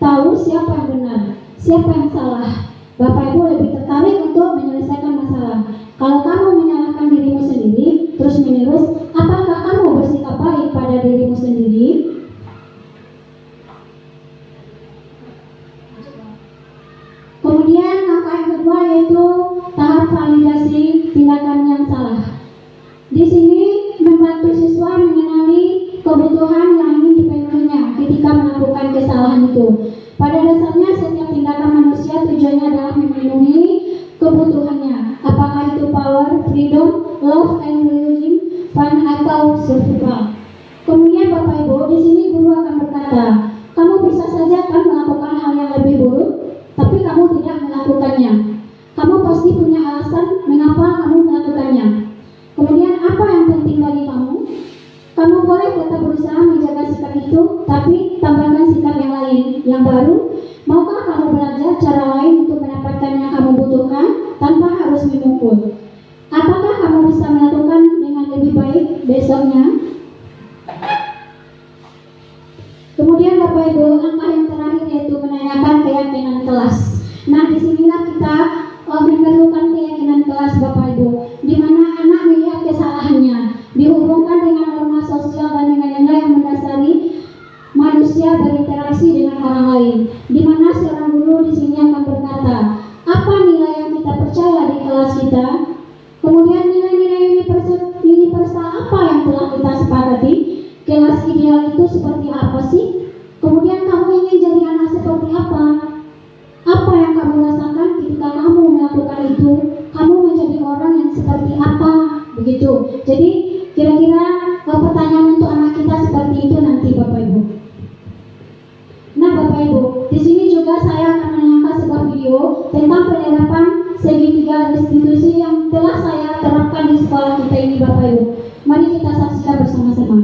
tahu siapa yang benar, siapa yang salah. Bapak Ibu lebih tertarik untuk menyelesaikan masalah. Kalau kamu menyalahkan dirimu sendiri terus menerus, apakah kamu bersikap baik pada dirimu sendiri? Kemudian langkah yang kedua yaitu tahap validasi tindakan yang salah. Di sini membantu siswa mengenali kebutuhan yang ingin dipenuhinya ketika melakukan kesalahan itu. Pada dasarnya setiap tindakan manusia tujuannya adalah memenuhi kebutuhannya, apakah itu power, freedom, love and religion, fun atau survival. Kemudian Bapak Ibu, di sini guru akan berkata, kamu bisa saja kan melakukan hal yang lebih buruk, tapi kamu tidak melakukannya. Kamu pasti punya alasan mengapa kamu melakukannya. Kemudian apa yang penting bagi kamu? Kamu boleh tetap berusaha menjaga sikap itu, tapi tambahkan sikap yang lain, yang baru. Maukah kamu belajar cara lain untuk mendapatkan yang kamu butuhkan tanpa harus memukul? Apakah kamu bisa melakukan dengan lebih baik besoknya? Kemudian Bapak Ibu, langkah yang terakhir yaitu menanyakan keyakinan kelas. Nah, disinilah kita memerlukan keyakinan kelas Bapak Ibu, di mana anak melihat kesalahannya, dihubungkan dengan norma sosial dan nilai-nilai yang mendasari manusia berinteraksi dengan orang lain, di mana seorang guru di sini akan berkata, apa nilai yang kita percaya di kelas kita? Kemudian nilai-nilai universal apa yang telah kita sepakati? Kelas ideal itu seperti apa sih? Kemudian kamu ingin jadi anak seperti apa? Apa yang kamu rasakan ketika kamu melakukan itu? Kamu menjadi orang yang seperti apa? Begitu. Jadi kira-kira pertanyaan untuk anak kita seperti itu nanti Bapak Ibu. Nah Bapak Ibu, di sini juga saya akan menayangkan sebuah video tentang penerapan segitiga restitusi yang telah saya terapkan di sekolah kita ini Bapak Ibu. Mari kita saksikan bersama-sama.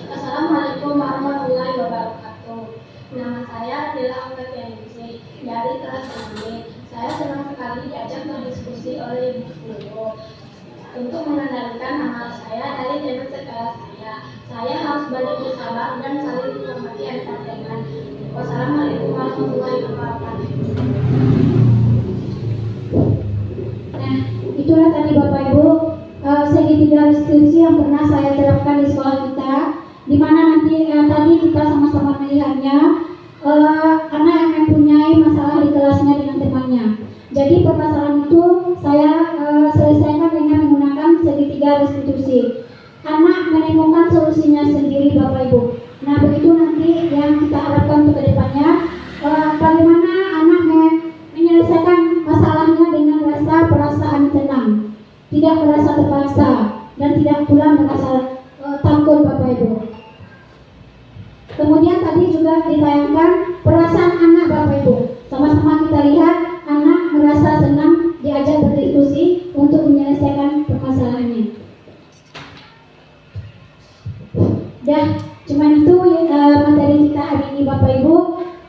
Assalamualaikum warahmatullahi wabarakatuh. Nama saya adalah Angga Fianisi dari kelas 6. Saya senang sekali diajak berdiskusi oleh Ibu Guru untuk mengenalkan amal saya dari tema sekelas saya. Saya harus banyak bersabar dan saling menghormati antar teman. Wassalamualaikum warahmatullahi wabarakatuh. Nah, itulah tadi Bapak Ibu segitiga diskusi yang pernah saya terapkan di sekolah kita, di mana nanti tadi kita sama-sama melihatnya anak yang mempunyai masalah di kelasnya dengan temannya. Jadi permasalahan itu saya selesaikan dengan menggunakan segitiga restitusi. Anak menemukan solusinya sendiri Bapak Ibu. Nah begitu nanti yang kita harapkan untuk kedepannya, bagaimana anak menyelesaikan masalahnya dengan perasaan tenang, tidak merasa terpaksa dan tidak pula merasa takut Bapak Ibu. Kemudian tadi juga ditayangkan perasaan anak Bapak Ibu. Sama-sama kita lihat anak merasa senang diajak berdiskusi untuk menyelesaikan permasalahannya. Dan cuma itu materi kita hari ini Bapak Ibu.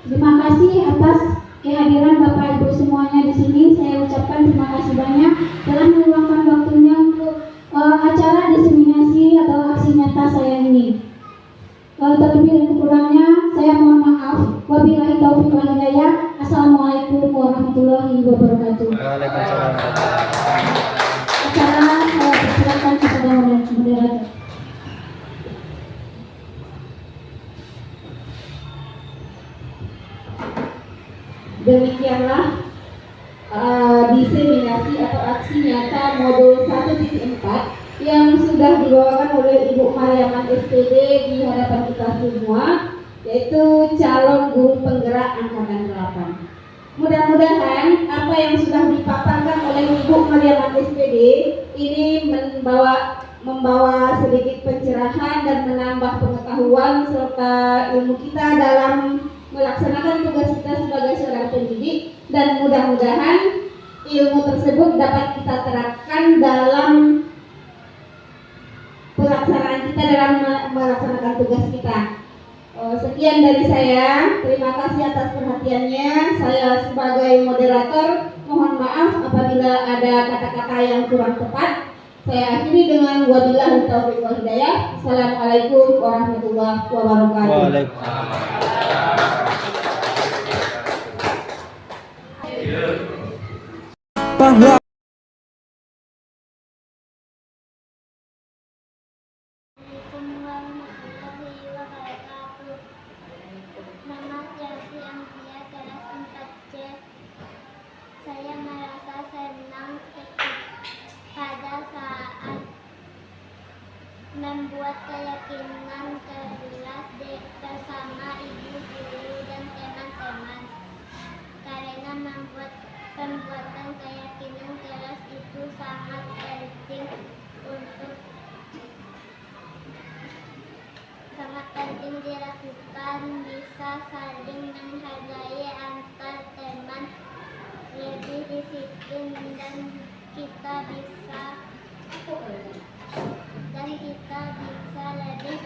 Terima kasih atas kehadiran Bapak Ibu semuanya di sini. Saya ucapkan terima kasih banyak telah meluangkan waktunya untuk acara diseminasi atau aksi nyata saya ini. Terlebih dan kurangnya saya mohon maaf. Wabillahi taufiq wal hidayah. Assalamualaikum warahmatullahi wabarakatuh. Waalaikumsalam. Acara saya persilakan kepada moderator. Demikianlah diseminasi atau aksi nyata modul 1.4 yang sudah dibawakan oleh Ibu Mariaman SPD di hadapan kita semua, yaitu calon guru penggerak angkatan 8. Mudah-mudahan apa yang sudah dipaparkan oleh Ibu Mariaman SPD ini membawa sedikit pencerahan dan menambah pengetahuan serta ilmu kita dalam melaksanakan tugas kita sebagai seorang pendidik, dan mudah-mudahan ilmu tersebut dapat kita terapkan dalam pelaksanaan kita dalam melaksanakan tugas kita. Sekian dari saya, terima kasih atas perhatiannya. Saya sebagai moderator mohon maaf apabila ada kata-kata yang kurang tepat. Saya akhiri dengan wabillahi taufiq wal hidayah. Assalamualaikum warahmatullahi wabarakatuh. Pahlawan Assalamualaikum warahmatullahi wabarakatuh. Nama Chelsea Anggia, kelas 4C. Saya merasa senang pada saat membuat keyakinan kelas bersama ibu guru dan teman-teman. Karena pembuatan keyakinan kelas itu sangat penting dilakukan, bisa saling menghargai antar teman, lebih disiplin, dan kita bisa lebih